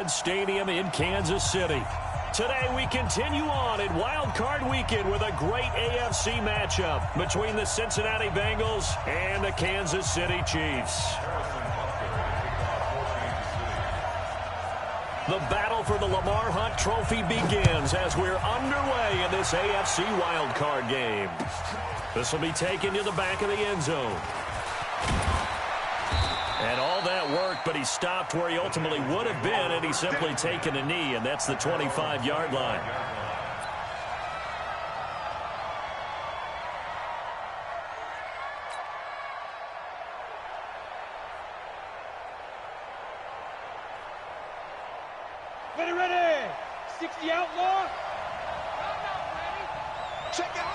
Arrowhead Stadium in Kansas City. Today we continue on in Wild Card Weekend with a great AFC matchup between the Cincinnati Bengals and the Kansas City Chiefs. The battle for the Lamar Hunt Trophy begins as we're underway in this AFC Wild Card game. This will be taken to the back of the end zone. And all that worked, but he stopped where he ultimately would have been, and he's simply taken a knee, and that's the 25-yard line. Ready. 60 outlaw. Check out.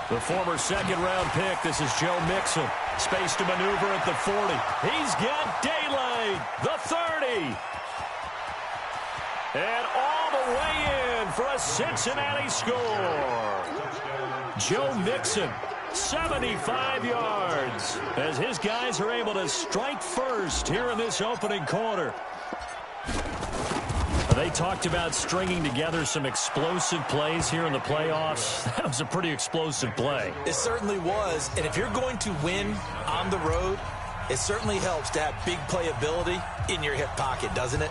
The former second-round pick, this is Joe Mixon. Space to maneuver at the 40. He's got daylight. The 30. And all the way in for a Cincinnati score. Joe Mixon, 75 yards, as his guys are able to strike first here in this opening quarter. They talked about stringing together some explosive plays here in the playoffs. That was a pretty explosive play. It certainly was. And if you're going to win on the road, it certainly helps to have big playability in your hip pocket, doesn't it?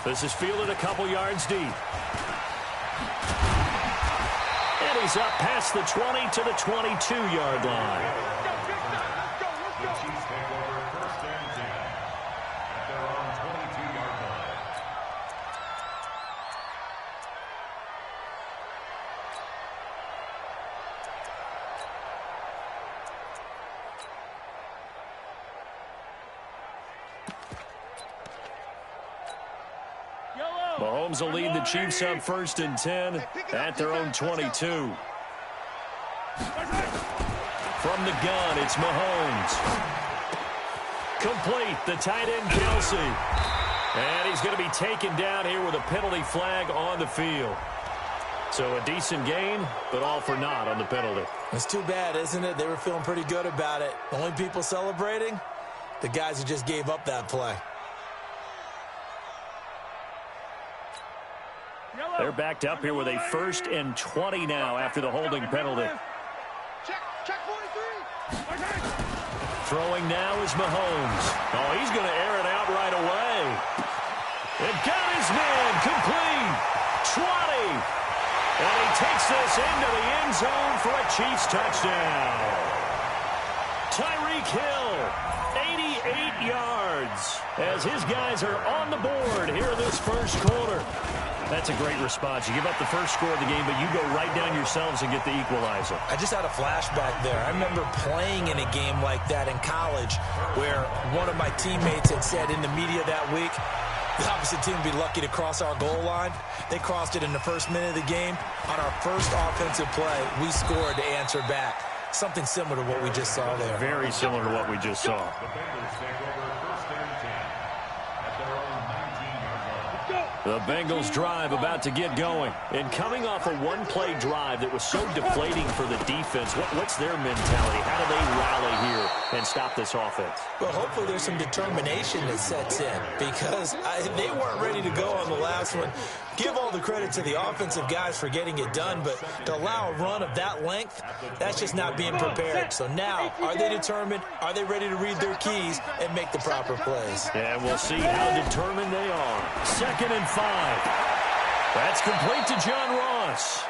This is fielded a couple yards deep. And he's up past the 20 to the 22-yard line. Mahomes will lead the Chiefs up 1st and 10 at their own 22. From the gun, it's Mahomes. Complete, the tight end, Kelsey. And he's going to be taken down here with a penalty flag on the field. So a decent gain, but all for naught on the penalty. It's too bad, isn't it? They were feeling pretty good about it. Only people celebrating, the guys who just gave up that play. They're backed up here with a 1st and 20 now after the holding penalty. Check 43. Throwing now is Mahomes. Oh, he's going to air it out right away. It got his man complete. 20. And he takes this into the end zone for a Chiefs touchdown. Tyreek Hill, 88 yards, as his guys are on the board here in this first quarter. That's a great response. You give up the first score of the game, but you go right down yourselves and get the equalizer. I just had a flashback there. I remember playing in a game like that in college where one of my teammates had said in the media that week, the opposite team would be lucky to cross our goal line. They crossed it in the first minute of the game. On our first offensive play, we scored to answer back. Something similar to what we just saw there. Very similar to what we just saw. The Bengals drive about to get going. And coming off a one-play drive that was so deflating for the defense, what's their mentality? How do they rally here and stop this offense? Well, hopefully there's some determination that sets in because they weren't ready to go on the last one. Give all the credit to the offensive guys for getting it done, but to allow a run of that length, that's just not being prepared. So now, are they determined? Are they ready to read their keys and make the proper plays? And we'll see how determined they are. 2nd and 5. That's complete to John Ross.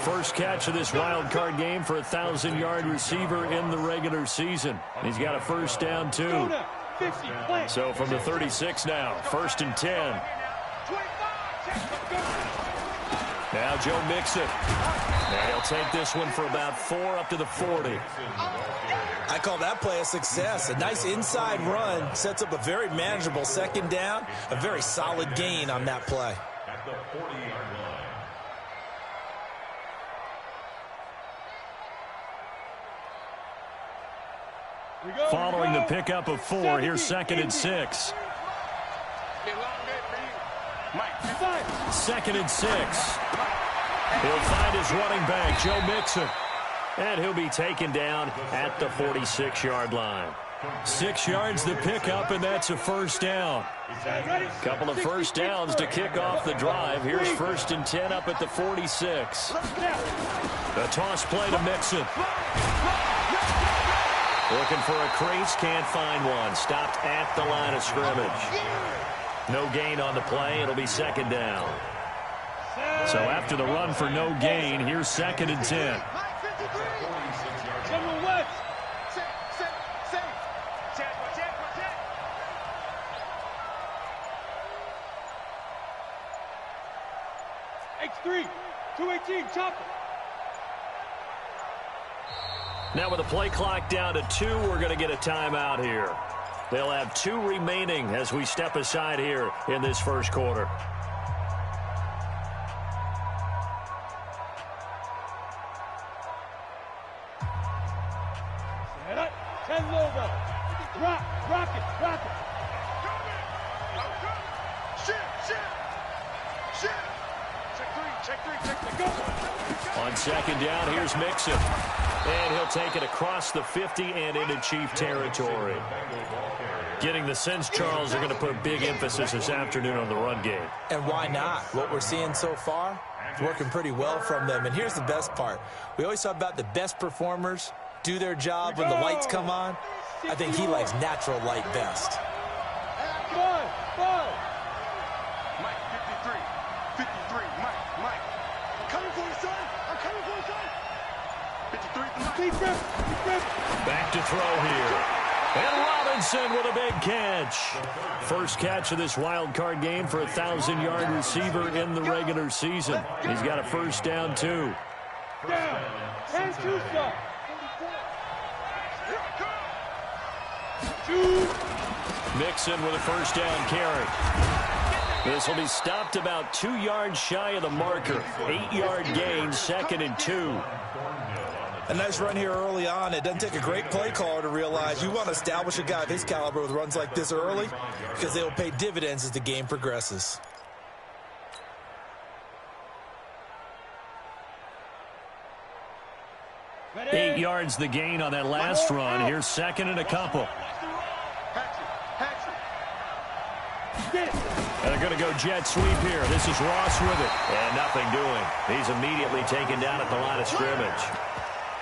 First catch of this wild card game for a 1,000-yard receiver in the regular season. He's got a first down, too. So from the 36 now, 1st and 10. Now Joe Mixon. And he'll take this one for about 4 up to the 40. I call that play a success. A nice inside run sets up a very manageable 2nd down. A very solid gain on that play. At the 40-yard line. Following the pickup of 4, here's 2nd and 6. 2nd and 6. He'll find his running back, Joe Mixon. And he'll be taken down at the 46-yard line. 6 yards the pickup, and that's a first down. Couple of first downs to kick off the drive. Here's 1st and 10 up at the 46. The toss play to Mixon. Looking for a crease, can't find one. Stopped at the line of scrimmage. No gain on the play. It'll be 2nd down. So after the run for no gain, here's 2nd and 10. X3, 218, chopper. Now with the play clock down to 2, we're going to get a timeout here. They'll have 2 remaining as we step aside here in this first quarter. Set up, 10 logo. Rock it. Shit. Check 3, go. On 2nd down, here's Mixon. And he'll take it across the 50 and into Chief territory. Getting the sense, Charles, are going to put big emphasis this afternoon on the run game. And why not? What we're seeing so far, it's working pretty well from them. And here's the best part. We always talk about the best performers do their job when the lights come on. I think he likes natural light best. Ball. Mike, 53, Mike. I'm coming for you, son. 53. Back to throw here. And Robinson with a big catch. First catch of this wild card game for a 1,000-yard receiver in the regular season. He's got a first down, too. Down. 10-2, son. 2. Mixon with a first down carry. This will be stopped about 2 yards shy of the marker. 8-yard gain, 2nd and 2. A nice run here early on. It doesn't take a great play caller to realize you want to establish a guy of his caliber with runs like this early because they will pay dividends as the game progresses. Ready? 8 yards the gain on that last run. Here's 2nd and a couple. And they're going to go jet sweep here. This is Ross with it. And nothing doing. He's immediately taken down at the line of scrimmage.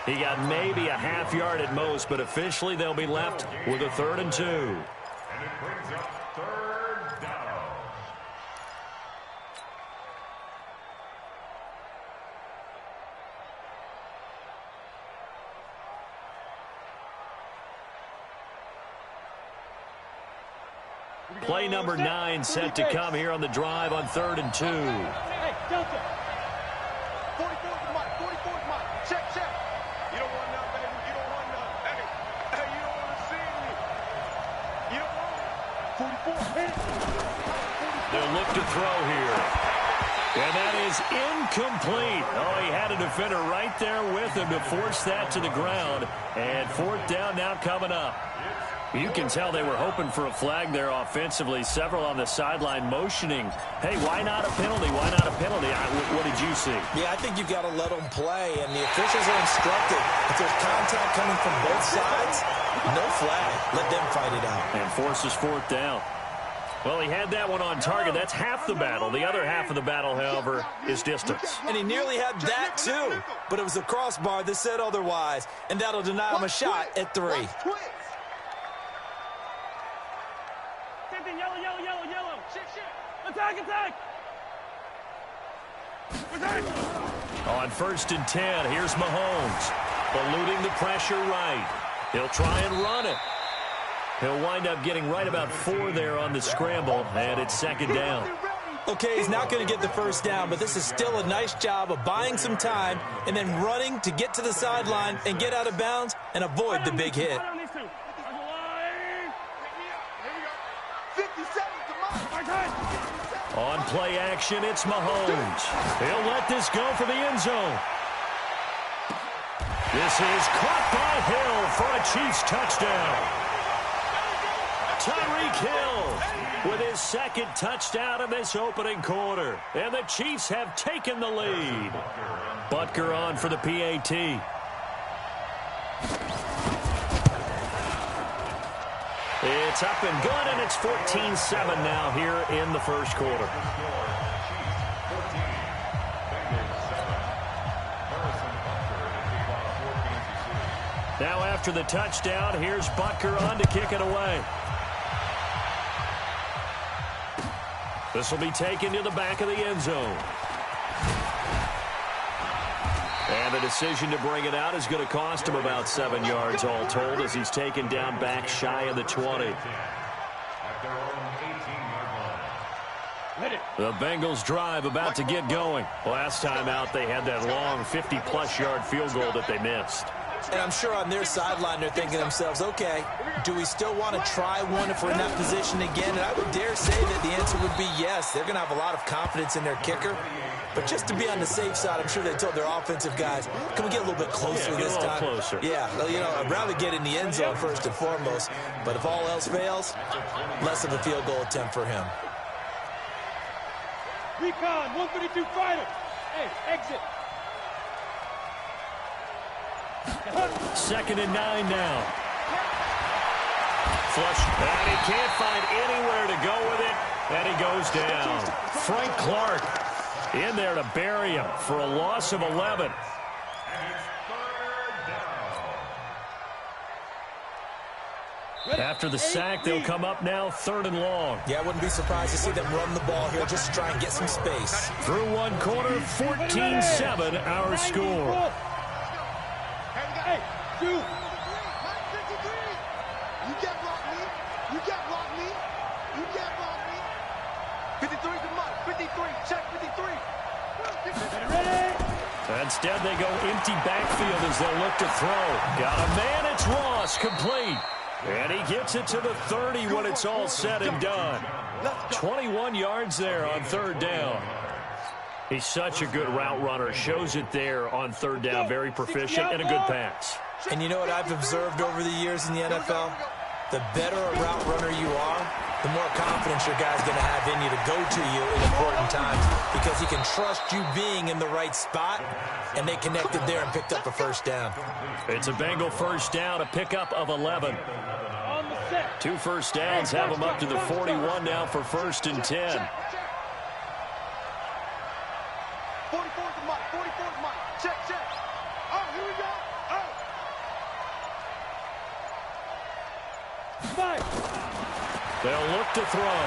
He got maybe a half yard at most, but officially they'll be left with a 3rd and 2. And it brings up 3rd down. Play number 9 set to come here on the drive on 3rd and 2. Hey, Delta. 44's Mike. Check. You don't want none, baby. You don't want none. Hey, you don't want to see me. You don't want it. 44. Hit it. They'll look to throw here. And that is incomplete. Oh, he had a defender right there with him to force that to the ground. And 4th down now coming up. You can tell they were hoping for a flag there offensively. Several on the sideline motioning. Hey, why not a penalty? Why not a penalty? What did you see? Yeah, I think you've got to let them play, and the officials are instructed. If there's contact coming from both sides, no flag. Let them fight it out. And forces 4th down. Well, he had that one on target. That's half the battle. The other half of the battle, however, is distance. And he nearly had that, too. But it was the crossbar that said otherwise, and that'll deny him a shot at 3. Yellow. Shit. Attack. On 1st and 10, here's Mahomes. Eluding the pressure right. He'll try and run it. He'll wind up getting right about 4 there on the scramble, and it's 2nd down. Okay, he's not going to get the first down, but this is still a nice job of buying some time and then running to get to the sideline and get out of bounds and avoid the big hit. On play action, it's Mahomes. He'll let this go for the end zone. This is caught by Hill for a Chiefs touchdown. Tyreek Hill with his 2nd touchdown in this opening quarter. And the Chiefs have taken the lead. Butker on for the PAT. It's up and good, and it's 14-7 now here in the first quarter. Now after the touchdown, here's Butker on to kick it away. This will be taken to the back of the end zone. And the decision to bring it out is going to cost him about 7 yards all told as he's taken down back shy of the 20. The Bengals drive about to get going. Last time out, they had that long 50-plus yard field goal that they missed. And I'm sure on their sideline they're thinking to themselves, okay, do we still want to try one if we're in that position again? And I would dare say that the answer would be yes. They're going to have a lot of confidence in their kicker. But just to be on the safe side, I'm sure they told their offensive guys, can we get a little bit closer this time? Closer. Yeah, you know, I'd rather get in the end zone first and foremost. But if all else fails, less of a field goal attempt for him. Recon, 132 fighter. Hey, exit. 2nd and 9 now. Flush, and he can't find anywhere to go with it, and he goes down. Frank Clark in there to bury him for a loss of 11. After the sack, they'll come up now 3rd and long. Yeah, I wouldn't be surprised to see them run the ball here just to try and get some space. Through one quarter, 14-7 our score. Hey, you. You can't block me. You can't block me. You can't block me. 53's the mark. 53. Check 53. Ready? Instead, they go empty backfield as they'll look to throw. Got a man. It's Ross, complete. And he gets it to the 30 when it's all said and done. 21 yards there on 3rd down. He's such a good route runner. Shows it there on 3rd down. Very proficient and a good pass. And you know what I've observed over the years in the NFL? The better a route runner you are, the more confidence your guy's going to have in you to go to you in important times because he can trust you being in the right spot, and they connected there and picked up a 1st down. It's a Bengal 1st down, a pickup of 11. 2 1st downs have them up to the 41 now for 1st and 10. 44's the mark. 44's the mark. Check, check. Oh, here we go. Oh. They'll look to throw.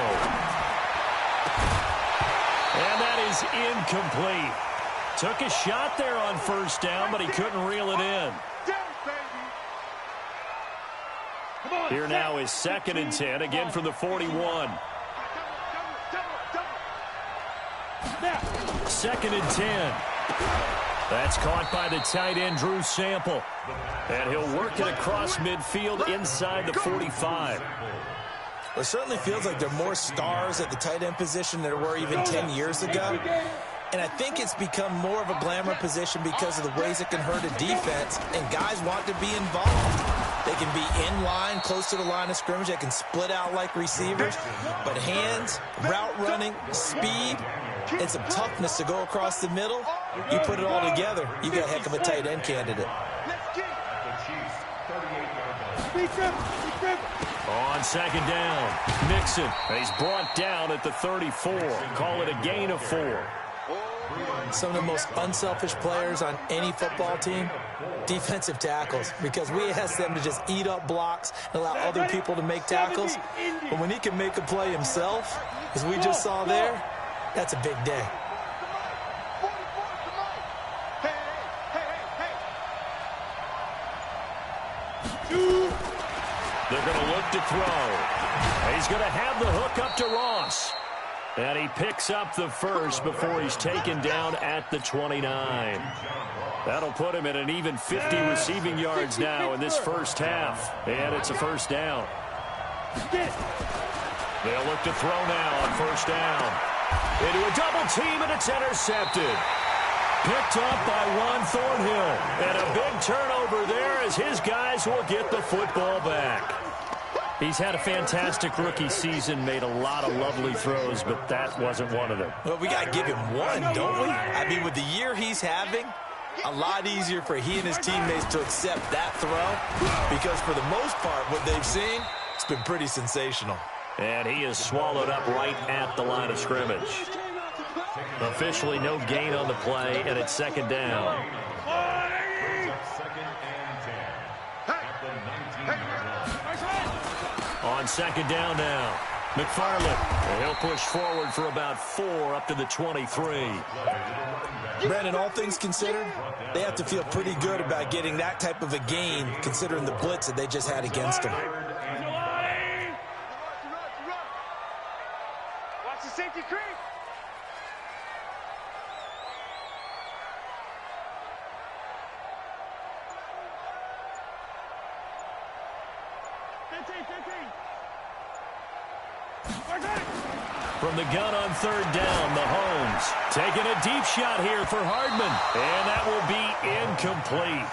And that is incomplete. Took a shot there on 1st down, but he couldn't reel it in. Here now is 2nd and 10, again from the 41. 2nd and 10. That's caught by the tight end, Drew Sample. And he'll work it across midfield inside the 45. It certainly feels like there are more stars at the tight end position than there were even 10 years ago. And I think it's become more of a glamour position because of the ways it can hurt a defense, and guys want to be involved. They can be in line, close to the line of scrimmage. They can split out like receivers. But hands, route running, speed, and some toughness to go across the middle, you put it all together, you got a heck of a tight end candidate. On 2nd down, Mixon. He's brought down at the 34. Call it a gain of 4. Some of the most unselfish players on any football team, defensive tackles, because we ask them to just eat up blocks and allow other people to make tackles. But when he can make a play himself, as we just saw there, that's a big day. They're going to look to throw. He's going to have the hook up to Ross. And he picks up the 1st before he's taken down at the 29. That'll put him at an even 50 receiving yards now in this 1st half. And it's a 1st down. They'll look to throw now on 1st down. Into a double team, and it's intercepted. Picked up by Juan Thornhill. And a big turnover there as his guys will get the football back. He's had a fantastic rookie season, made a lot of lovely throws, but that wasn't one of them. Well, we got to give him one, don't we? I mean, with the year he's having, a lot easier for he and his teammates to accept that throw because for the most part, what they've seen, it's been pretty sensational. And he is swallowed up right at the line of scrimmage. Officially no gain on the play, and it's second down. On second down now, McFarland. He'll push forward for about 4 up to the 23. Brandon, all things considered, they have to feel pretty good about getting that type of a gain, considering the blitz that they just had against them. Watch the safety creep. From the gun on third down, Mahomes taking a deep shot here for Hardman. And that will be incomplete.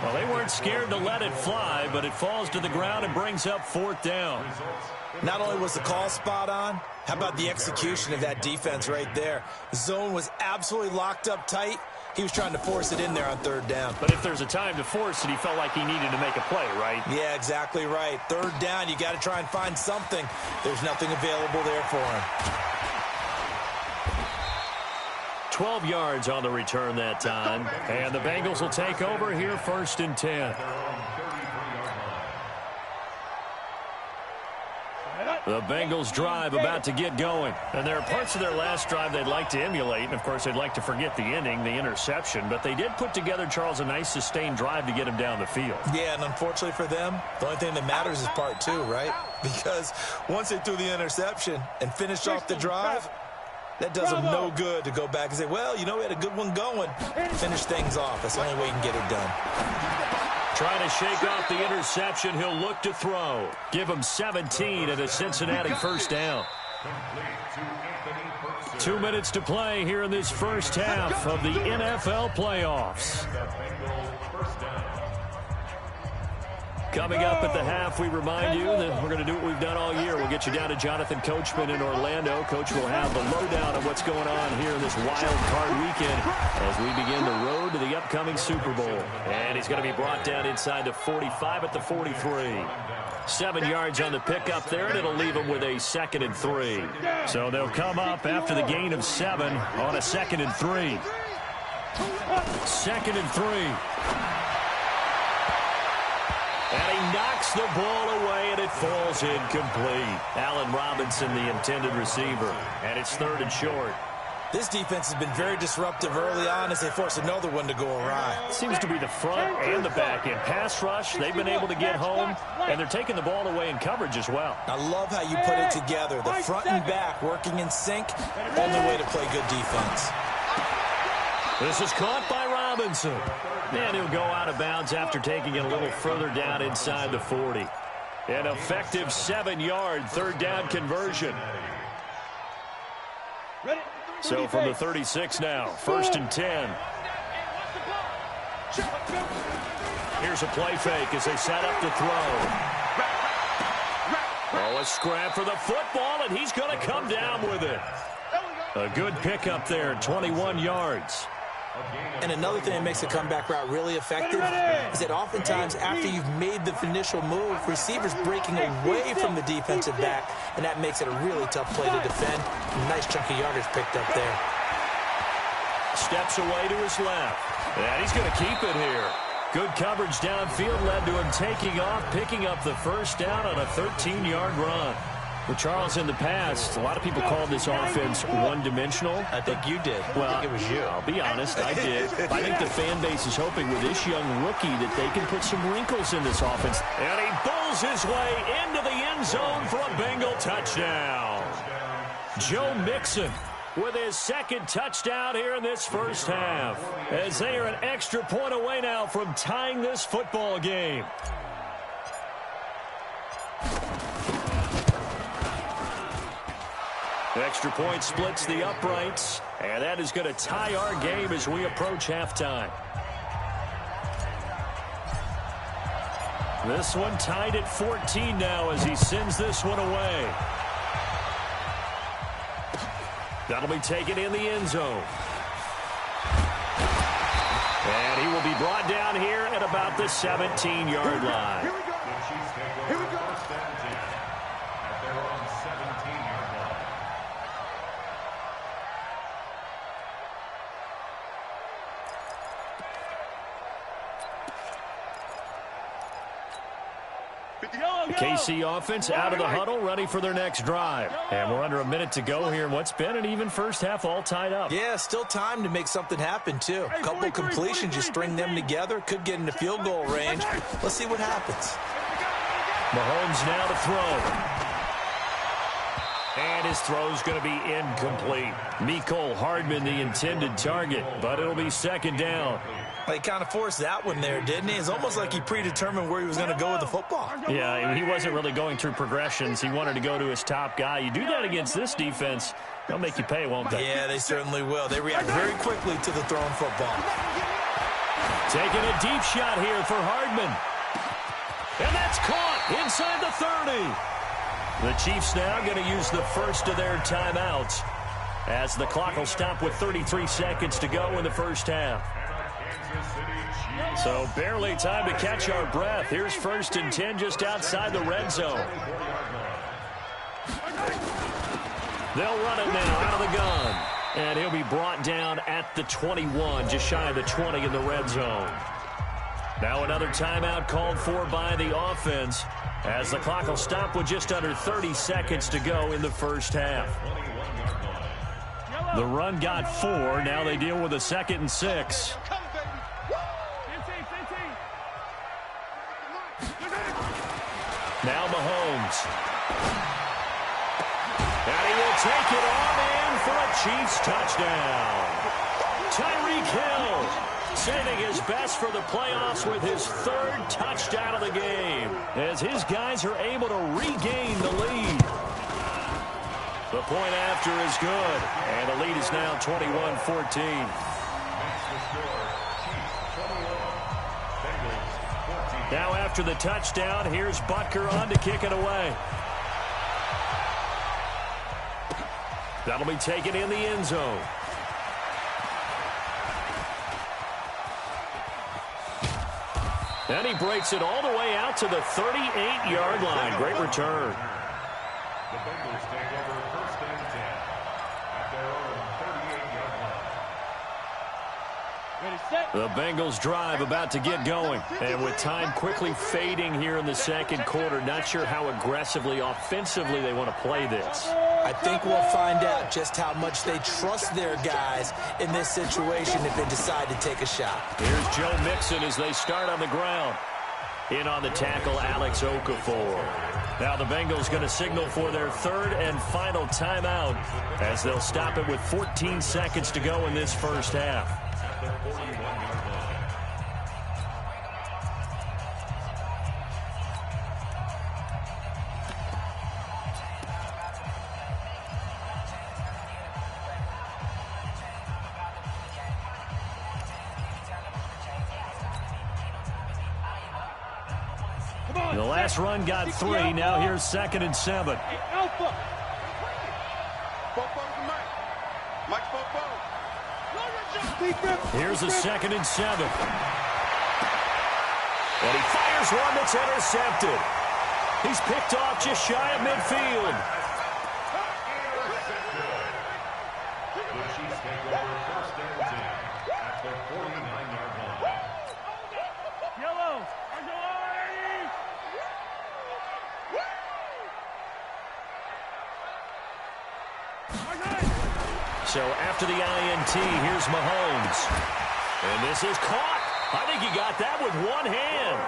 Well, they weren't scared to let it fly, but it falls to the ground and brings up fourth down. Not only was the call spot on, how about the execution of that defense right there? The zone was absolutely locked up tight. He was trying to force it in there on third down. But if there's a time to force it, he felt like he needed to make a play, right? Yeah, exactly right. Third down, you got to try and find something. There's nothing available there for him. 12 yards on the return that time. And the Bengals will take over here, 1st and 10. The Bengals drive about to get going. And there are parts of their last drive they'd like to emulate. And, of course, they'd like to forget the ending, the interception. But they did put together, Charles, a nice sustained drive to get him down the field. Yeah, and unfortunately for them, the only thing that matters is part 2, right? Because once they threw the interception and finished off the drive, that does them no good to go back and say, well, you know, we had a good one going. Finish things off. That's the only way you can get it done. Trying to shake off the interception. He'll look to throw. Give him 17 and a Cincinnati first down. 2 minutes to play here in this first half of the NFL playoffs. Coming up at the half, we remind you that we're going to do what we've done all year. We'll get you down to Jonathan Coachman in Orlando. Coach will have the lowdown of what's going on here in this wild card weekend as we begin the road to the upcoming Super Bowl. And he's going to be brought down inside the 45 at the 43. 7 yards on the pickup there, and it'll leave him with a 2nd and 3. So they'll come up after the gain of 7 on a 2nd and 3. 2nd and 3. And he knocks the ball away, and it falls incomplete. Allen Robinson, the intended receiver. And it's 3rd and short. This defense has been very disruptive early on as they force another one to go awry. Seems to be the front and the back end. Pass rush, they've been able to get home, and they're taking the ball away in coverage as well. I love how you put it together. The front and back working in sync, only way to play good defense. This is caught by Robinson. And he'll go out of bounds after taking it a little further down inside the 40. An effective 7-yard third down conversion. So from the 36 now, 1st and 10. Here's a play fake as they set up to throw. Oh, a scrap for the football, and he's going to come down with it. A good pickup there, 21 yards. And another thing that makes a comeback route really effective is that oftentimes after you've made the initial move, receivers breaking away from the defensive back, and that makes it a really tough play to defend. Nice chunk of yardage picked up there. Steps away to his left. And he's going to keep it here. Good coverage downfield led to him taking off, picking up the first down on a 13-yard run. Well, Charles, in the past, a lot of people called this offense one-dimensional. I think you did. Well, I think it was you. I'll be honest, I did. I think the fan base is hoping with this young rookie that they can put some wrinkles in this offense. And he bulls his way into the end zone for a Bengal touchdown. Joe Mixon with his 2nd touchdown here in this first half, as they are an extra point away now from tying this football game. Extra point splits the uprights, and that is going to tie our game as we approach halftime. This one tied at 14 now as he sends this one away. That'll be taken in the end zone. And he will be brought down here at about the 17-yard line. Here we go. Here we go. The KC offense out of the huddle, ready for their next drive. And we're under a minute to go here in what's been an even first half, all tied up. Yeah, still time to make something happen, too. A couple completions, you string them together, could get into field goal range. Let's see what happens. Mahomes now to throw. And his throw's going to be incomplete. Mecole Hardman, the intended target, but it'll be second down. He kind of forced that one there, didn't he? It's almost like he predetermined where he was going to go with the football. Yeah, he wasn't really going through progressions. He wanted to go to his top guy. You do that against this defense, they'll make you pay, won't they? Yeah, they certainly will. They react very quickly to the thrown football. Taking a deep shot here for Hardman. And that's caught inside the 30. The Chiefs now going to use the first of their timeouts as the clock will stop with 33 seconds to go in the first half. So barely time to catch our breath. Here's 1st and 10 just outside the red zone. They'll run it now out of the gun. And he'll be brought down at the 21, just shy of the 20 in the red zone. Now another timeout called for by the offense as the clock will stop with just under 30 seconds to go in the first half. The run got 4. Now they deal with a 2nd and 6. Now Mahomes. And he will take it on in for a Chiefs touchdown. Tyreek Hill saving his best for the playoffs with his 3rd touchdown of the game as his guys are able to regain the lead. The point after is good, and the lead is now 21-14. Now after the touchdown, here's Butker on to kick it away. That'll be taken in the end zone. And he breaks it all the way out to the 38-yard line. Great return. The Bengals take over 1st and 10 at their own 38-yard line. Ready, set. The Bengals drive about to get going. And with time quickly fading here in the second quarter, not sure how aggressively, offensively they want to play this. I think we'll find out just how much they trust their guys in this situation if they decide to take a shot. Here's Joe Mixon as they start on the ground. In on the tackle, Alex Okafor. Now the Bengals going to signal for their 3rd and final timeout as they'll stop it with 14 seconds to go in this first half. The last run got 3. Now here's 2nd and 7. Alpha. Mike Popo. Here's a 2nd and 7. And he fires one that's intercepted. He's picked off just shy of midfield. The Chiefs take over 1st and 10 at their 49-yard line. Yellow. So after the INT, here's Mahomes. And this is caught. I think he got that with one hand.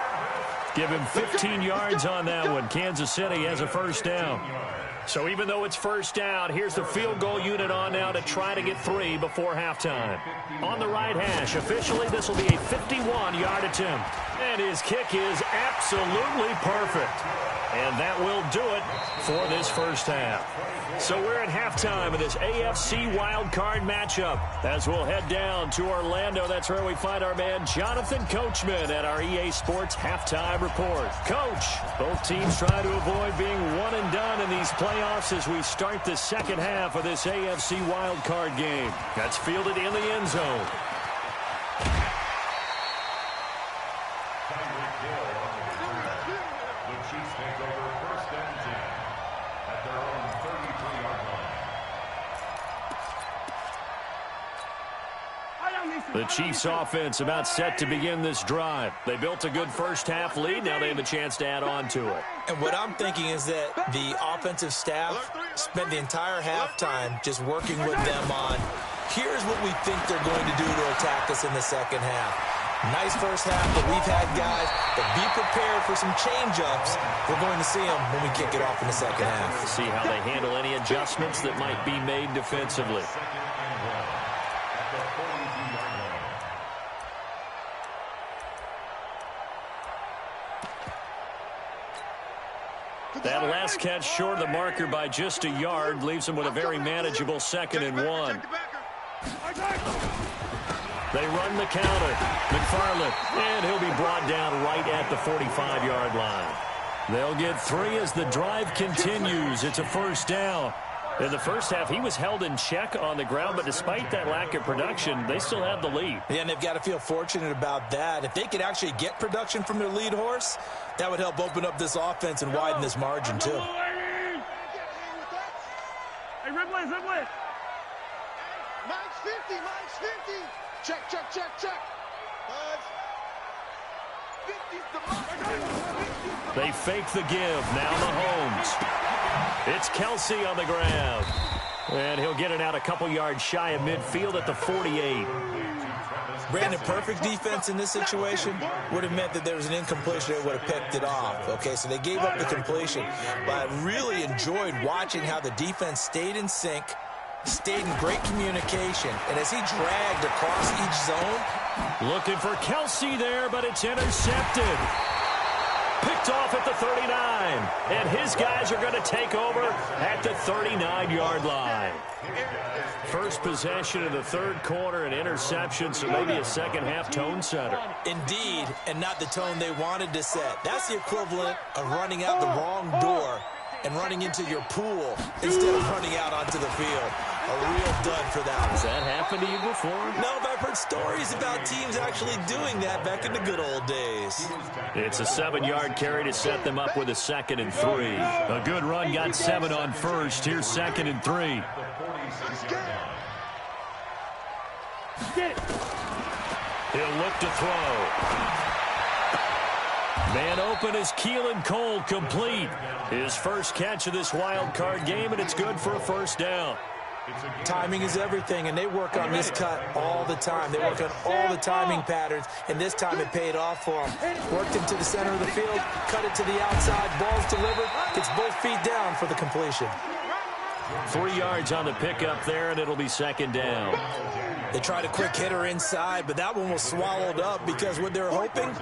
Give him 15 yards on that one. Kansas City has a first down. So even though it's first down, here's the field goal unit on now to try to get 3 before halftime. On the right hash, officially this will be a 51-yard attempt. And his kick is absolutely perfect. And that will do it for this first half. So we're at halftime of this AFC wildcard matchup as we'll head down to Orlando. That's where we find our man Jonathan Coachman at our EA Sports Halftime Report. Coach, both teams try to avoid being one and done in these playoffs as we start the second half of this AFC wildcard game. That's fielded in the end zone. The Chiefs offense about set to begin this drive. They built a good first-half lead. Now they have a chance to add on to it. And what I'm thinking is that the offensive staff spent the entire halftime just working with them on, here's what we think they're going to do to attack us in the second half. Nice first half that we've had, guys, but be prepared for some change-ups. We're going to see them when we kick it off in the second half. See how they handle any adjustments that might be made defensively. That last catch short of the marker by just a yard leaves him with a very manageable 2nd and 1. They run the counter. McFarland, and he'll be brought down right at the 45-yard line. They'll get 3 as the drive continues. It's a first down. In the first half, he was held in check on the ground, but despite that lack of production, they still have the lead. Yeah, and they've got to feel fortunate about that. If they could actually get production from their lead horse, that would help open up this offense and widen this margin, too. Hey, Ripley. Mine's 50, mine's 50. Check. Buzz. 50's the mark. They fake the give. Now Mahomes. It's Kelsey on the grab. And he'll get it out a couple yards shy of midfield at the 48. Brandon, perfect defense in this situation would have meant that there was an incompletion that would have picked it off. Okay, so they gave up the completion. But I really enjoyed watching how the defense stayed in sync, stayed in great communication, and as he dragged across each zone. Looking for Kelsey there, but it's intercepted. Picked off at the 39. And his guys are going to take over at the 39-yard line. First possession of the third quarter, an interception, so maybe a second-half tone setter. Indeed, and not the tone they wanted to set. That's the equivalent of running out the wrong door and running into your pool instead of running out onto the field. A real dud for that one. Has that happened to you before? No, but I've heard stories about teams actually doing that back in the good old days. It's a 7-yard carry to set them up with a 2nd and 3. A good run got 7 on first. Here's 2nd and 3. Get it. He'll look to throw. Man open is Keelan Cole, complete. His first catch of this wild card game, and it's good for a first down. Timing is everything, and they work on this cut all the time. They work on all the timing patterns, and this time it paid off for them. Worked him to the center of the field, cut it to the outside, ball's delivered, gets both feet down for the completion. 3 yards on the pickup there, and it'll be 2nd down. They tried a quick hitter inside, but that one was swallowed up because what they're hoping,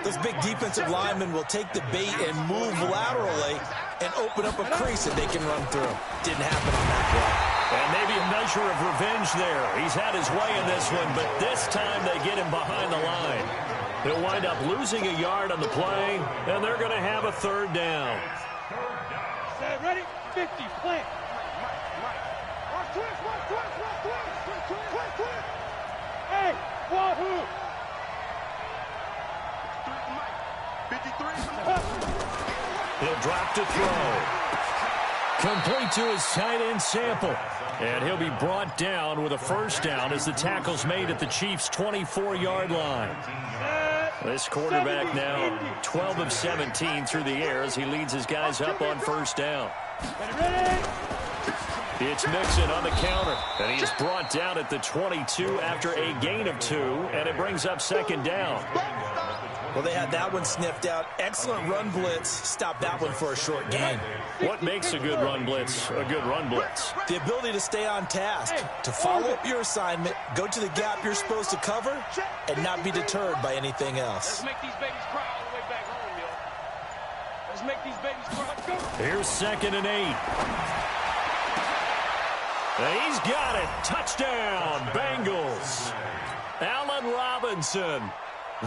those big defensive linemen will take the bait and move laterally and open up a crease that they can run through. Didn't happen on that play. And maybe a measure of revenge there. He's had his way in this one, but this time they get him behind the line. He'll wind up losing a yard on the play, and they're going to have a 3rd down. Set, ready? 50, plant. Watch twist. Hey, wahoo. 53. He'll drop to throw. Complete to his tight end Sample. And he'll be brought down with a first down as the tackle's made at the Chiefs' 24-yard line. This quarterback now 12 of 17 through the air as he leads his guys up on first down. Ready? It's Mixon on the counter, and he is brought down at the 22 after a gain of 2, and it brings up 2nd down. Well, they had that one sniffed out. Excellent run blitz. Stopped that one for a short gain. What makes a good run blitz a good run blitz? The ability to stay on task, to follow up your assignment, go to the gap you're supposed to cover, and not be deterred by anything else. Let's make these babies cry all the way back home, yo. Let's make these babies cry. Go. Here's 2nd and 8. And he's got it. Touchdown, Bengals. Allen Robinson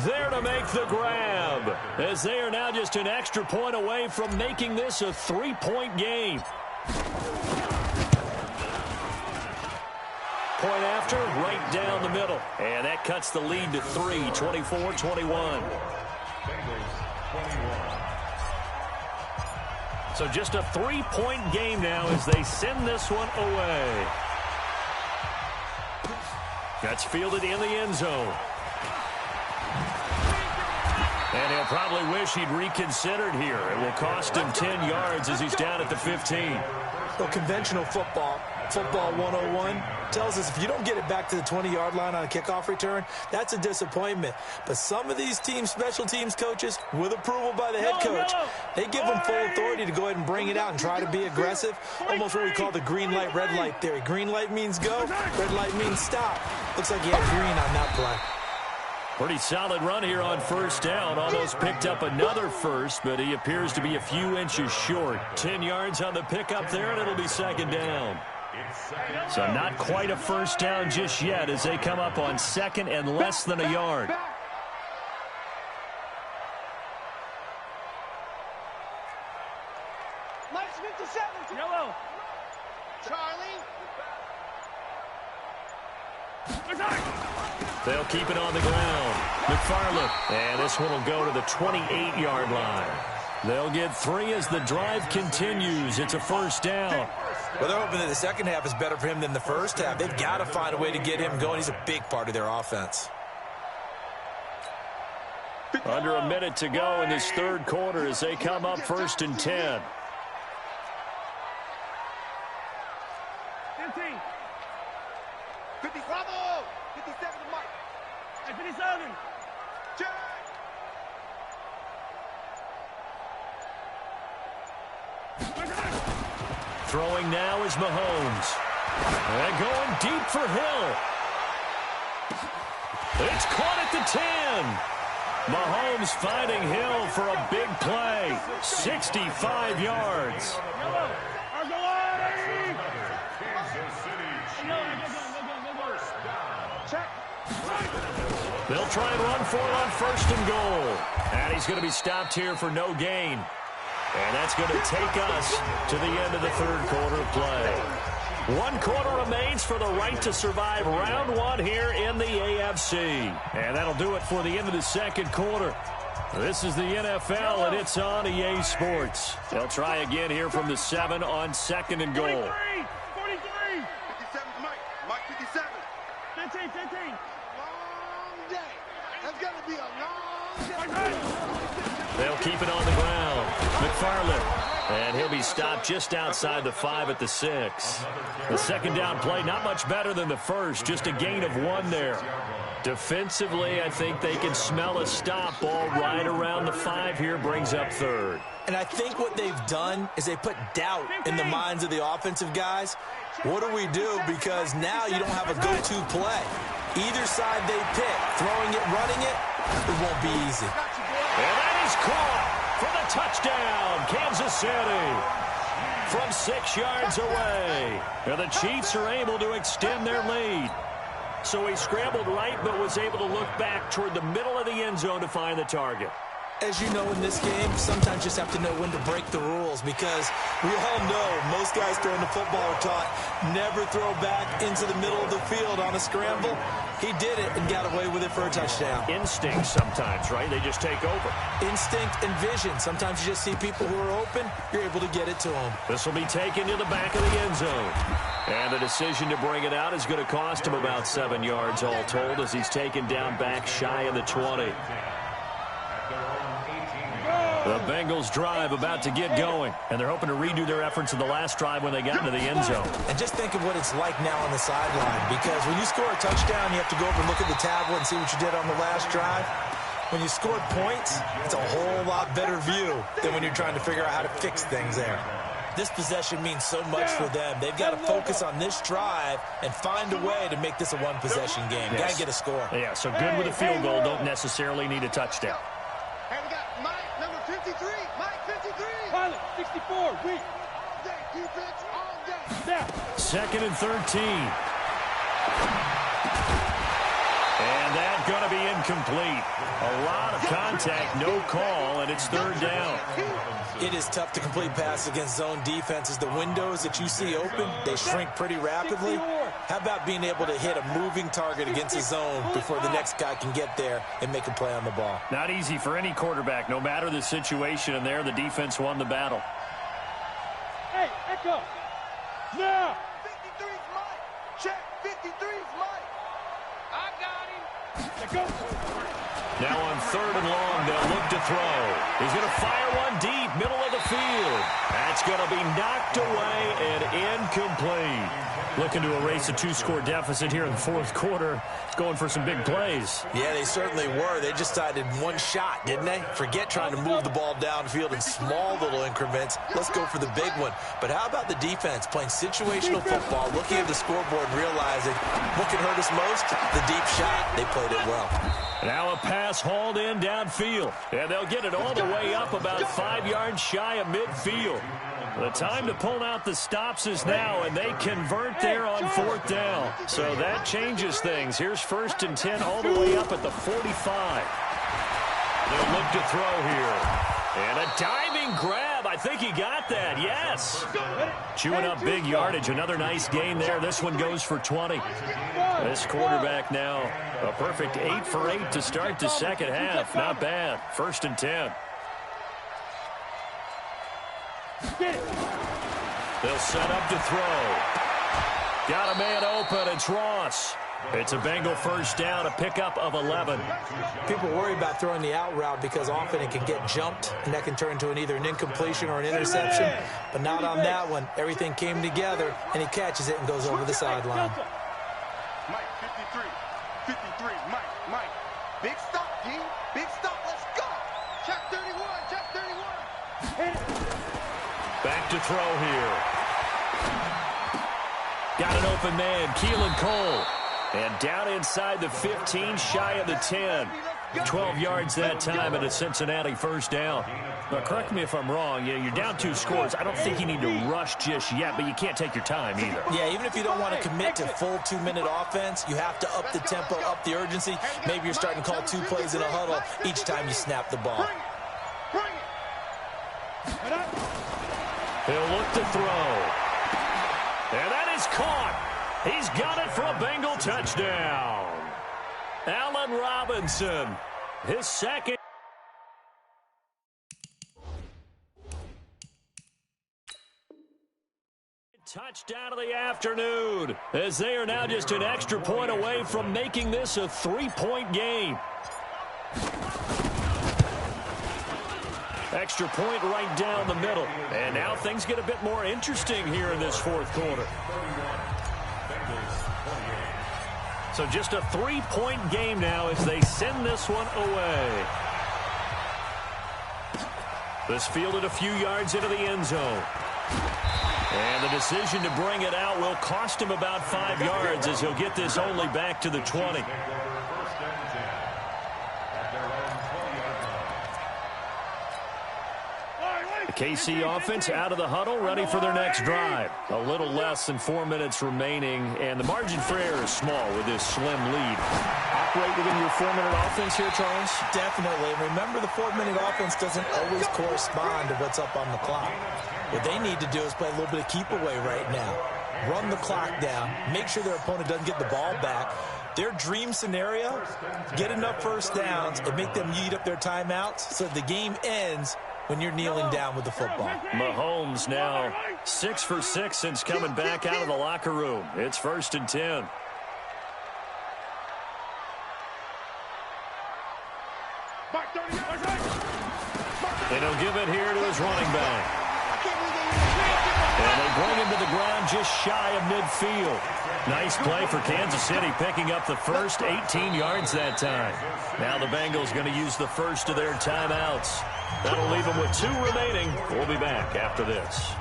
there to make the grab, as they are now just an extra point away from making this a 3-point game. Point after, right down the middle. And that cuts the lead to 3, 24-21. So just a 3-point game now as they send this one away. That's fielded in the end zone. And he'll probably wish he'd reconsidered here. It will cost him 10 yards as he's down at the 15. Well, conventional football 101, tells us if you don't get it back to the 20-yard line on a kickoff return, that's a disappointment. But some of these teams, special teams coaches, with approval by the head coach, they give them full authority to go ahead and bring it out and try to be aggressive. Almost what we call the green light, red light theory. Green light means go, red light means stop. Looks like he had green on that play. Pretty solid run here on first down. Almost picked up another first, but he appears to be a few inches short. 10 yards on the pickup there, and it'll be second down. So not quite a first down just yet as they come up on second and less than a yard. Mike's 57. Yellow. Charlie. They'll keep it on the ground. McFarland. And this one will go to the 28-yard line. They'll get 3 as the drive continues. It's a first down. Well, they're hoping that the second half is better for him than the first half. They've got to find a way to get him going. He's a big part of their offense. Under a minute to go in this third quarter as they come up first and 10. 15. 50. Bravo. 57 to Mike. Hey, 57. Check. Throwing now is Mahomes. And going deep for Hill. It's caught at the 10. Mahomes finding Hill for a big play. 65 yards. They'll try and run for it on first and goal. And he's going to be stopped here for no gain. And that's going to take us to the end of the third quarter of play. 1 quarter remains for the right to survive round 1 here in the AFC. And that'll do it for the end of the second quarter. This is the NFL, and it's on EA Sports. They'll try again here from the 7 on second and goal. 43. 57 Mike. Mike 57. 15. Long day. That's going to be a long day. They'll keep it on the ground. McFarland. And he'll be stopped just outside the 5 at the 6. The second down play, not much better than the first. Just a gain of 1 there. Defensively, I think they can smell a stop. Ball right around the 5 here, brings up third. And I think what they've done is they put doubt in the minds of the offensive guys. What do we do? Because now you don't have a go-to play. Either side they pick, throwing it, running it, it won't be easy. And that is caught for the touchdown, Kansas City. From 6 yards away. And the Chiefs are able to extend their lead. So he scrambled right, but was able to look back toward the middle of the end zone to find the target. As you know, in this game, sometimes you just have to know when to break the rules, because we all know most guys throwing the football are taught never throw back into the middle of the field on a scramble. He did it and got away with it for a touchdown. Instinct sometimes, right? They just take over. Instinct and vision. Sometimes you just see people who are open, you're able to get it to them. This will be taken to the back of the end zone. And the decision to bring it out is going to cost him about 7 yards all told as he's taken down back shy of the 20. The Bengals drive about to get going, and they're hoping to redo their efforts in the last drive when they got into the end zone. And just think of what it's like now on the sideline, because when you score a touchdown, you have to go over and look at the tablet and see what you did on the last drive. When you scored points, it's a whole lot better view than when you're trying to figure out how to fix things there. This possession means so much for them. They've got to focus on this drive and find a way to make this a one-possession game. Yes. Got to get a score. Yeah, so good with a field goal. Don't necessarily need a touchdown. And we got Mike, number 53. Mike, 53. Pilot, 64. Weak. All day. Defense all day. Yeah. Second and 13. And that's going to be incomplete. A lot of contact, no call, and it's third down. It is tough to complete passes against zone defenses. The windows that you see open, they shrink pretty rapidly. How about being able to hit a moving target against a zone before the next guy can get there and make a play on the ball? Not easy for any quarterback, no matter the situation, and there the defense won the battle. Hey, Echo. Now. 53's Mike. Check. 53's Mike. I got him. Now on 3rd and long, they'll look to throw. He's going to fire one deep, middle of the field. That's going to be knocked away and incomplete. Looking to erase a 2-score deficit here in the 4th quarter. Going for some big plays. Yeah, they certainly were. They just decided one shot, didn't they? Forget trying to move the ball downfield in small little increments. Let's go for the big one. But how about the defense playing situational football, looking at the scoreboard and realizing what can hurt us most? The deep shot. They played it well. Now a pass hauled in downfield. And they'll get it all the way up about 5 yards shy of midfield. The time to pull out the stops is now, and they convert there on 4th down. So that changes things. Here's 1st and 10 all the way up at the 45. They'll look to throw here. And a diving grab. I think he got that. Yes. Chewing up big yardage. Another nice gain there. This one goes for 20. This quarterback now a perfect 8 for 8 to start the second half. Not bad. 1st and 10. They'll set up to throw. Got a man open. It's Ross. It's a Bengal 1st down, a pickup of 11. People worry about throwing the out route because often it can get jumped, and that can turn into either an incompletion or an interception. But not on that one. Everything came together, and he catches it and goes over the sideline. Mike, 53, Mike. Big stop, team. Big stop. Let's go. Check 31. Back to throw here. Got an open man, Keelan Cole. And down inside the 15, shy of the 10. 12 yards that time and a Cincinnati 1st down. Now, correct me if I'm wrong. You're down 2 scores. I don't think you need to rush just yet, but you can't take your time either. Yeah, even if you don't want to commit to full 2-minute offense, you have to up the tempo, up the urgency. Maybe you're starting to call 2 plays in a huddle each time you snap the ball. He'll look to throw. And that is caught. He's got it for a Bengal touchdown. Allen Robinson, his second. Touchdown of the afternoon, as they are now just an extra point away from making this a 3-point game. Extra point right down the middle. And now things get a bit more interesting here in this 4th quarter. So just a 3-point game now as they send this one away. This fielded a few yards into the end zone. And the decision to bring it out will cost him about 5 yards as he'll get this only back to the 20. KC offense out of the huddle, ready for their next drive. A little less than 4 minutes remaining, and the margin for error is small with this slim lead. Operate within your 4-minute offense here, Charles? Definitely. Remember, the 4-minute offense doesn't always correspond to what's up on the clock. What they need to do is play a little bit of keep away right now. Run the clock down, make sure their opponent doesn't get the ball back. Their dream scenario, get enough 1st downs and make them eat up their timeouts so the game ends when you're kneeling down with the football. Mahomes now 6 for 6 since coming back out of the locker room. It's 1st and 10. And he'll give it here to his running back. And they bring him to the ground just shy of midfield. Nice play for Kansas City, picking up the first 18 yards that time. Now the Bengals going to use the first of their timeouts. That'll leave them with 2 remaining. We'll be back after this.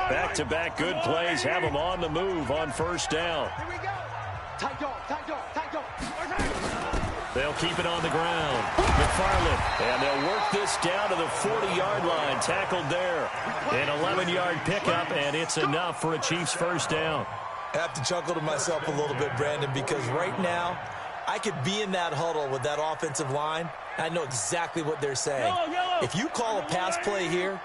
Back-to-back good plays have them on the move on 1st down. Here we go. Tight dog. They'll keep it on the ground. McFarland, and they'll work this down to the 40-yard line. Tackled there. An 11-yard pickup, and it's enough for a Chiefs 1st down. I have to chuckle to myself a little bit, Brandon, because right now I could be in that huddle with that offensive line. I know exactly what they're saying. If you call a pass play here,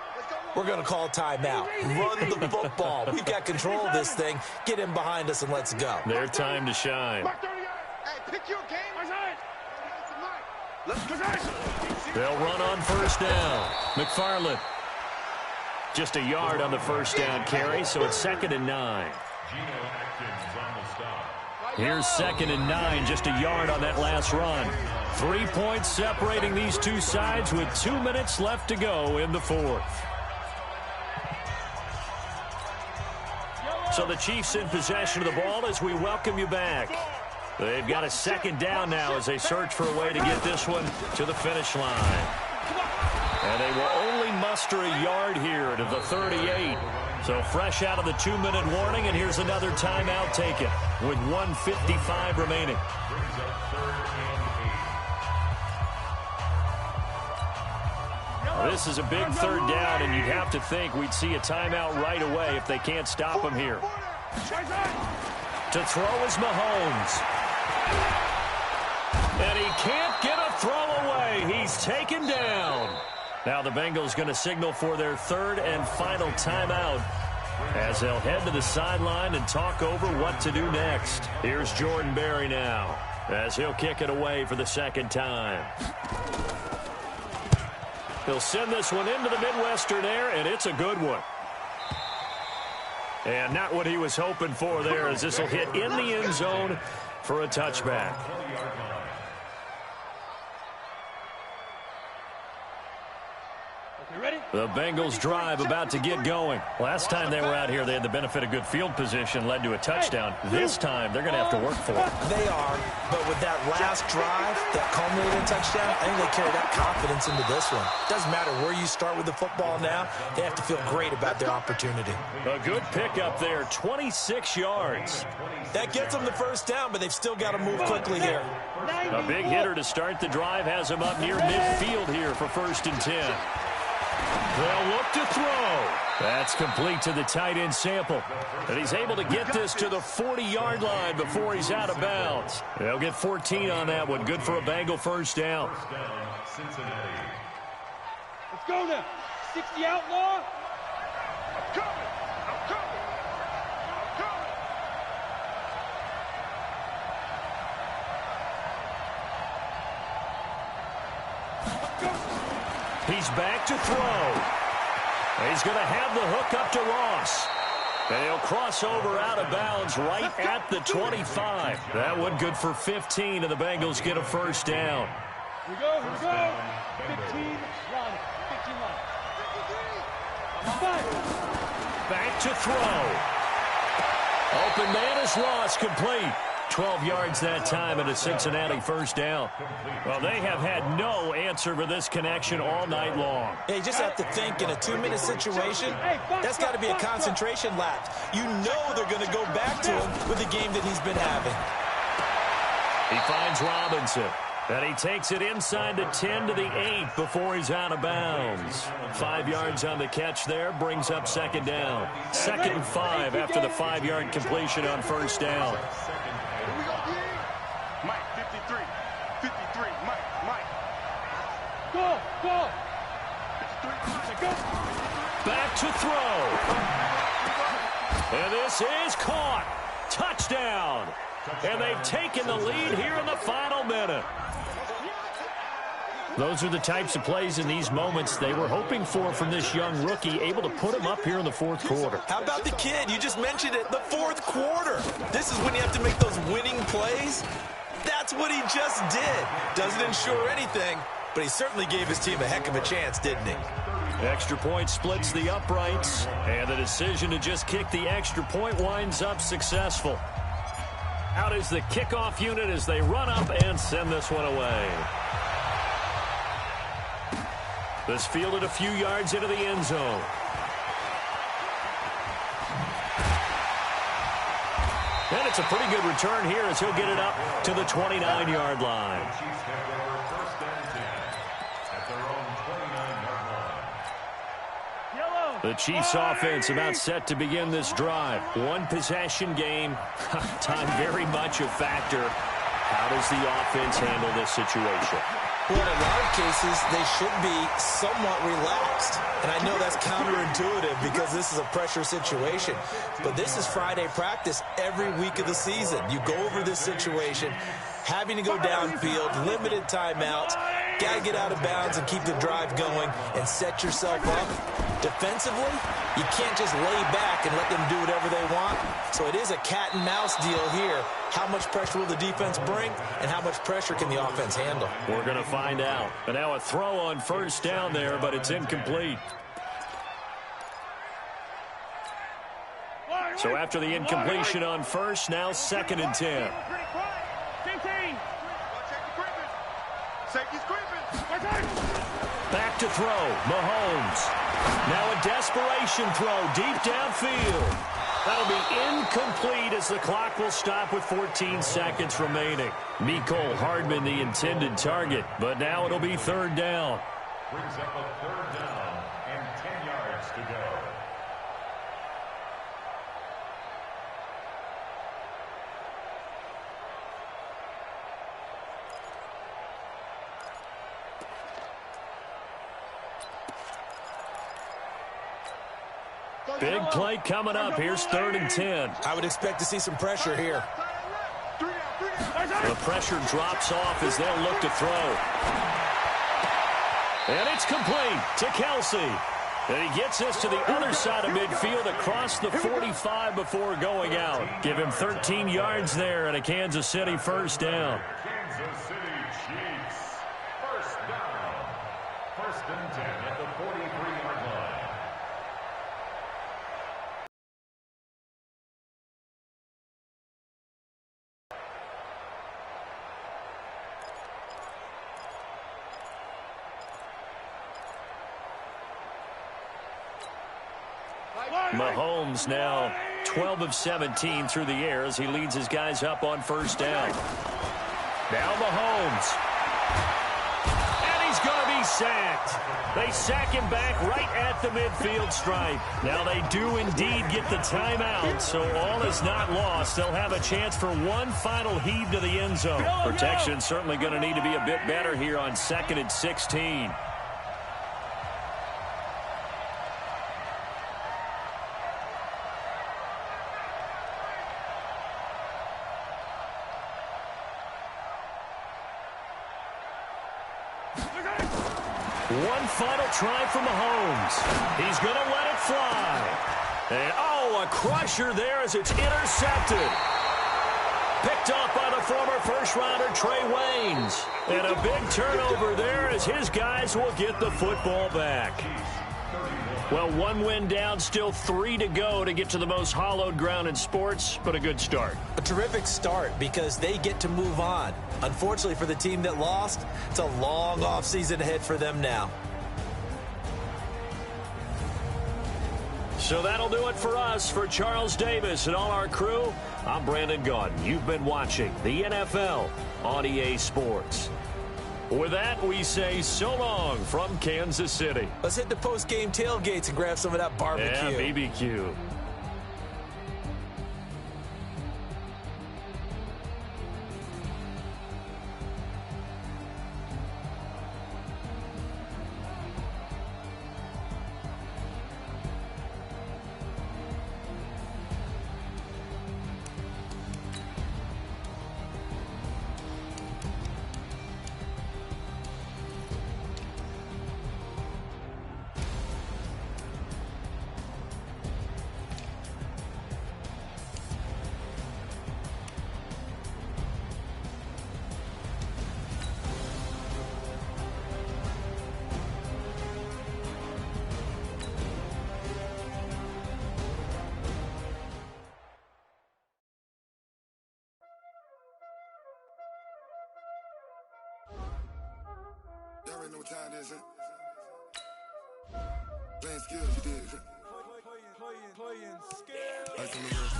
we're going to call timeout. Run the football. We've got control of this thing. Get him behind us and let's go. Their time to shine. Hey, pick your game. Let's go. They'll run on first down. McFarland. Just a yard on the first down carry, so it's 2nd and 9. Here's 2nd and 9, just a yard on that last run. 3 points separating these two sides with 2 minutes left to go in the fourth. So the Chiefs in possession of the ball as we welcome you back. They've got a 2nd down now as they search for a way to get this one to the finish line. And they will only muster a yard here to the 38. So fresh out of the 2-minute warning, and here's another timeout taken with 1:55 remaining. This is a big 3rd down, and you'd have to think we'd see a timeout right away if they can't stop him here. To throw is Mahomes. And he can't get a throw away. He's taken down. Now the Bengals going to signal for their 3rd and final timeout as they'll head to the sideline and talk over what to do next. Here's Jordan Berry now as he'll kick it away for the 2nd time. He'll send this one into the Midwestern air, and it's a good one. And not what he was hoping for there, as this will hit in the end zone for a touchback. The Bengals drive about to get going. Last time they were out here, they had the benefit of good field position, led to a touchdown. This time, they're going to have to work for it. They are, but with that last drive, that culminating touchdown, I think they carry that confidence into this one. Doesn't matter where you start with the football now, they have to feel great about their opportunity. A good pickup there, 26 yards. That gets them the first down, but they've still got to move quickly here. A big hitter to start the drive has him up near midfield here for 1st and 10. They'll look to throw. That's complete to the tight end Sample. And he's able to get this to the 40-yard line before he's out of bounds. They'll get 14 on that one. Good for a Bengal first down. Cincinnati. Let's go now. 60 outlaw. I'm coming. I'm coming. He's back to throw. He's going to have the hook up to Ross. And he'll cross over out of bounds right at the 25. That one good for 15, and the Bengals get a first down. Here we go. 15 run. 15 run. Back to throw. Open man is Ross, complete. 12 yards that time and a Cincinnati first down. Well, they have had no answer for this connection all night long. Yeah, you just have to think in a 2-minute situation, that's got to be a concentration lapse. You know they're going to go back to him with the game that he's been having. He finds Robinson. And he takes it inside the 10 to the 8 before he's out of bounds. 5 yards on the catch there, brings up 2nd down. 2nd and 5 after the 5-yard completion on first down. Here we go, Mike, 53. 53, Mike. Go. 53, go. Back to throw. And this is caught. Touchdown. And they've taken the lead here in the final minute. Those are the types of plays in these moments they were hoping for from this young rookie, able to put him up here in the 4th quarter. How about the kid? You just mentioned it, the 4th quarter. This is when you have to make those winning plays. That's what he just did. Doesn't ensure anything, but he certainly gave his team a heck of a chance, didn't he? Extra point splits the uprights, and the decision to just kick the extra point winds up successful. Out is the kickoff unit as they run up and send this one away. This fielded a few yards into the end zone. And it's a pretty good return here as he'll get it up to the 29-yard line. The Chiefs offense about set to begin this drive. One possession game. Time very much a factor. How does the offense handle this situation? Well, in a lot of cases, they should be somewhat relaxed. And I know that's counterintuitive because this is a pressure situation. But this is Friday practice every week of the season. You go over this situation. having to go downfield, limited timeouts, got to get out of bounds and keep the drive going and set yourself up. Defensively, you can't just lay back and let them do whatever they want. So it is a cat and mouse deal here. How much pressure will the defense bring, and how much pressure can the offense handle? We're going to find out. And now a throw on first down there, but it's incomplete. So after the incompletion on first, now 2nd and 10. 15. Safety's creeping. Back to throw, Mahomes. Now a desperation throw deep downfield. That'll be incomplete as the clock will stop with 14 seconds remaining. Mecole Hardman the intended target, but now it'll be 3rd down. Brings up a 3rd down and 10 yards to go. Big play coming up. Here's 3rd and 10. I would expect to see some pressure here. The pressure drops off as they'll look to throw. And it's complete to Kelsey. And he gets us to the other side of midfield across the 45 before going out. Give him 13 yards there and a Kansas City 1st down. Kansas City Chiefs. 1st down. 1st and 10 at the 43-yard line. Mahomes now 12 of 17 through the air as he leads his guys up on 1st down. Now Mahomes. And he's going to be sacked. They sack him back right at the midfield stripe. Now they do indeed get the timeout, so all is not lost. They'll have a chance for one final heave to the end zone. Protection certainly going to need to be a bit better here on 2nd and 16. One final try from Mahomes. He's going to let it fly. And, a crusher there as it's intercepted. Picked up by the former first-rounder Trey Waynes. And a big turnover there as his guys will get the football back. Well, 1 win down, still 3 to go to get to the most hallowed ground in sports, but a good start. A terrific start because they get to move on. Unfortunately for the team that lost, it's a long offseason ahead for them now. So that'll do it for us. For Charles Davis and all our crew, I'm Brandon Gaudin. You've been watching the NFL on EA Sports. With that, we say so long from Kansas City. Let's hit the post-game tailgates and grab some of that barbecue. Yeah, BBQ. Y'all already know what time it is, Playing skills, you did, Playing skills. Ice on the wrist,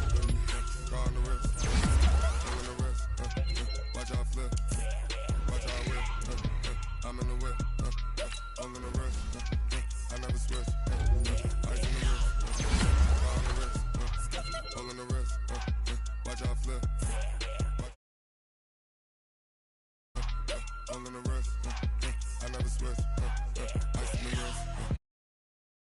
car on the wrist, on the wrist, watch out flip, watch out whip, I'm in the whip, all in the wrist, I never switch, ice on the wrist, car on the wrist, all in the wrist, watch out flip, all in the wrist, I never switch, ice on the wrist.